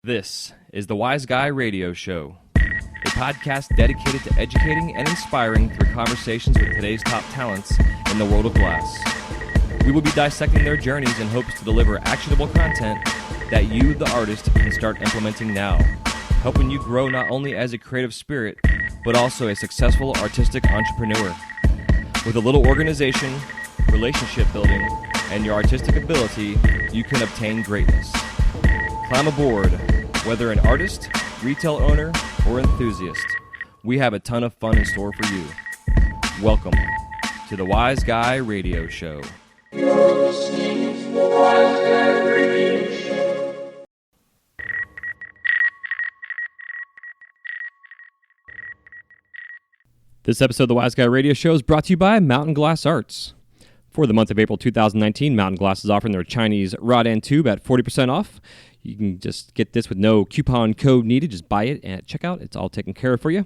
This is the WyzGuy Radio Show, a podcast dedicated to educating and inspiring through conversations with today's top talents in the world of glass. We will be dissecting their journeys in hopes to deliver actionable content that you, the artist, can start implementing now, helping you grow not only as a creative spirit, but also a successful artistic entrepreneur. With a little organization, relationship building, and your artistic ability, you can obtain greatness. Climb aboard, whether an artist, retail owner, or enthusiast. We have a ton of fun in store for you. Welcome to the WyzGuy Radio Show. You're listening to the WyzGuy Radio Show. This episode of the WyzGuy Radio Show is brought to you by Mountain Glass Arts. For the month of April 2019, Mountain Glass is offering their Chinese rod and tube at 40% off. You can just get this with no coupon code needed. Just buy it at checkout. It's all taken care of for you.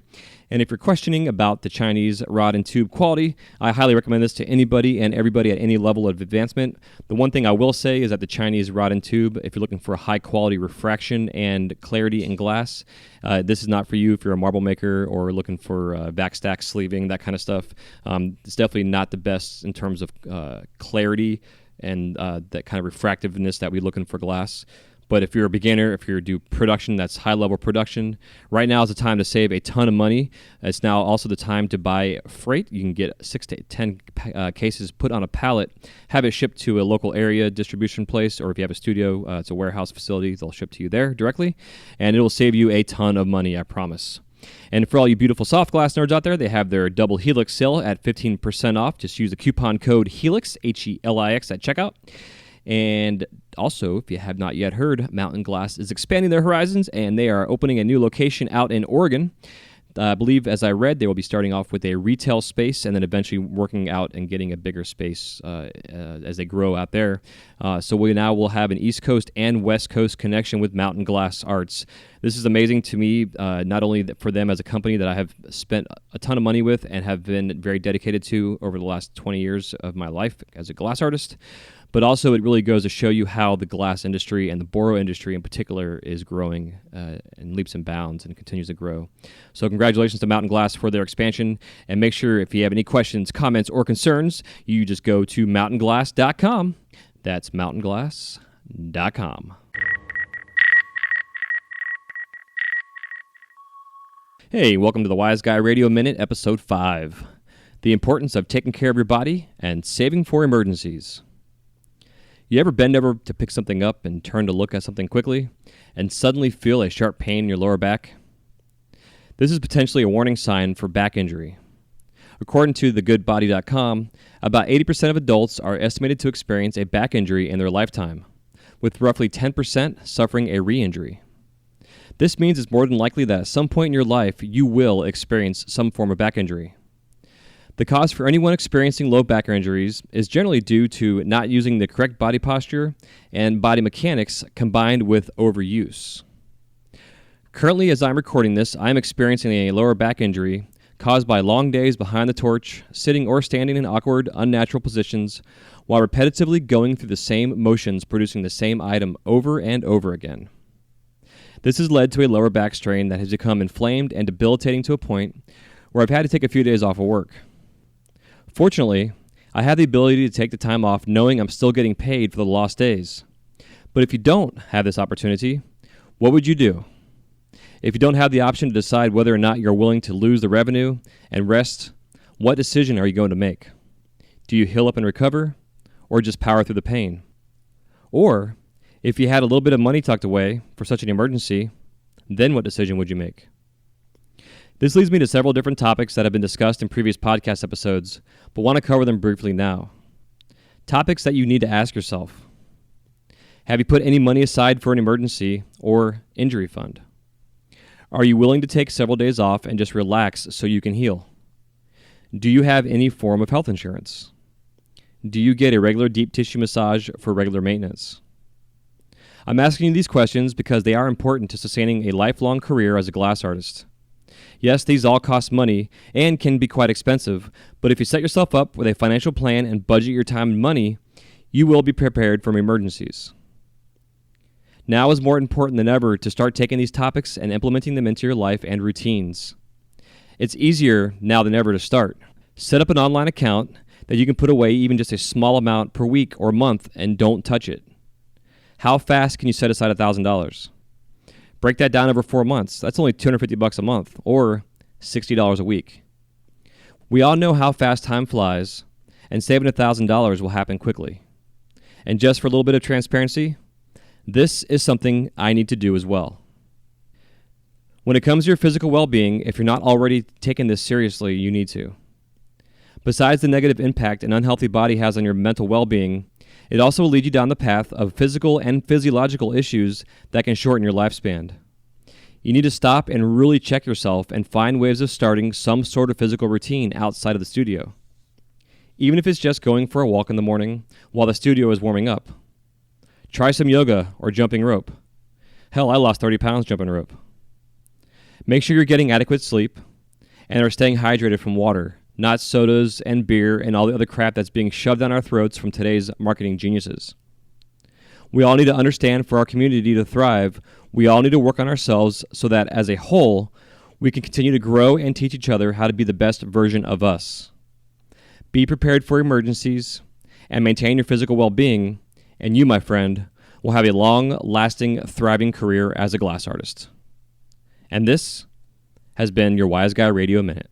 And if you're questioning about the Chinese rod and tube quality, I highly recommend this to anybody and everybody at any level of advancement. The one thing I will say is that the Chinese rod and tube, if you're looking for high quality refraction and clarity in glass, this is not for you if you're a marble maker or looking for backstack sleeving, that kind of stuff. It's definitely not the best in terms of clarity and that kind of refractiveness that we're looking for glass. But if you're a beginner, if you do production that's high-level production, right now is the time to save a ton of money. It's now also the time to buy freight. You can get 6 to 10 cases put on a pallet, have it shipped to a local area distribution place, or if you have a studio, it's a warehouse facility, they'll ship to you there directly, and it will save you a ton of money, I promise. And for all you beautiful soft glass nerds out there, they have their double Helix sale at 15% off. Just use the coupon code HELIX, H-E-L-I-X, at checkout. And also, if you have not yet heard, Mountain Glass is expanding their horizons, and they are opening a new location out in Oregon. I believe, as I read, they will be starting off with a retail space and then eventually working out and getting a bigger space as they grow out there. So we now will have an East Coast and West Coast connection with Mountain Glass Arts. This is amazing to me, not only for them as a company that I have spent a ton of money with and have been very dedicated to over the last 20 years of my life as a glass artist, but also it really goes to show you how the glass industry and the boro industry in particular is growing in leaps and bounds and continues to grow. So congratulations to Mountain Glass for their expansion, and make sure if you have any questions, comments, or concerns, you just go to mountainglass.com. That's mountainglass.com. Hey, welcome to the WyzGuy Radio Minute Ep.5. The importance of taking care of your body and saving for emergencies. You ever bend over to pick something up and turn to look at something quickly and suddenly feel a sharp pain in your lower back? This is potentially a warning sign for back injury. According to thegoodbody.com, about 80% of adults are estimated to experience a back injury in their lifetime, with roughly 10% suffering a re-injury. This means it's more than likely that at some point in your life you will experience some form of back injury. The cause for anyone experiencing low back injuries is generally due to not using the correct body posture and body mechanics combined with overuse. Currently, as I'm recording this, I'm experiencing a lower back injury caused by long days behind the torch, sitting or standing in awkward, unnatural positions, while repetitively going through the same motions producing the same item over and over again. This has led to a lower back strain that has become inflamed and debilitating to a point where I've had to take a few days off of work. Fortunately, I have the ability to take the time off knowing I'm still getting paid for the lost days. But if you don't have this opportunity, what would you do? If you don't have the option to decide whether or not you're willing to lose the revenue and rest, what decision are you going to make? Do you heal up and recover, or just power through the pain? Or, if you had a little bit of money tucked away for such an emergency, then what decision would you make? This leads me to several different topics that have been discussed in previous podcast episodes, but want to cover them briefly now. Topics that you need to ask yourself. Have you put any money aside for an emergency or injury fund? Are you willing to take several days off and just relax so you can heal? Do you have any form of health insurance? Do you get a regular deep tissue massage for regular maintenance? I'm asking you these questions because they are important to sustaining a lifelong career as a glass artist. Yes, these all cost money and can be quite expensive, but if you set yourself up with a financial plan and budget your time and money, you will be prepared for emergencies. Now is more important than ever to start taking these topics and implementing them into your life and routines. It's easier now than ever to start. Set up an online account that you can put away even just a small amount per week or month and don't touch it. How fast can you set aside $1,000? Break that down over 4 months. That's only $250 a month or $60 a week. We all know how fast time flies, and saving $1,000 will happen quickly. And just for a little bit of transparency, this is something I need to do as well. When it comes to your physical well-being, if you're not already taking this seriously, you need to. Besides the negative impact an unhealthy body has on your mental well-being, it also will lead you down the path of physical and physiological issues that can shorten your lifespan. You need to stop and really check yourself and find ways of starting some sort of physical routine outside of the studio. Even if it's just going for a walk in the morning while the studio is warming up. Try some yoga or jumping rope. Hell, I lost 30 pounds jumping rope. Make sure you're getting adequate sleep and are staying hydrated from water, not sodas and beer and all the other crap that's being shoved down our throats from today's marketing geniuses. We all need to understand for our community to thrive, we all need to work on ourselves so that as a whole, we can continue to grow and teach each other how to be the best version of us. Be prepared for emergencies and maintain your physical well-being, and you, my friend, will have a long-lasting, thriving career as a glass artist. And this has been your WyzGuy Radio Minute.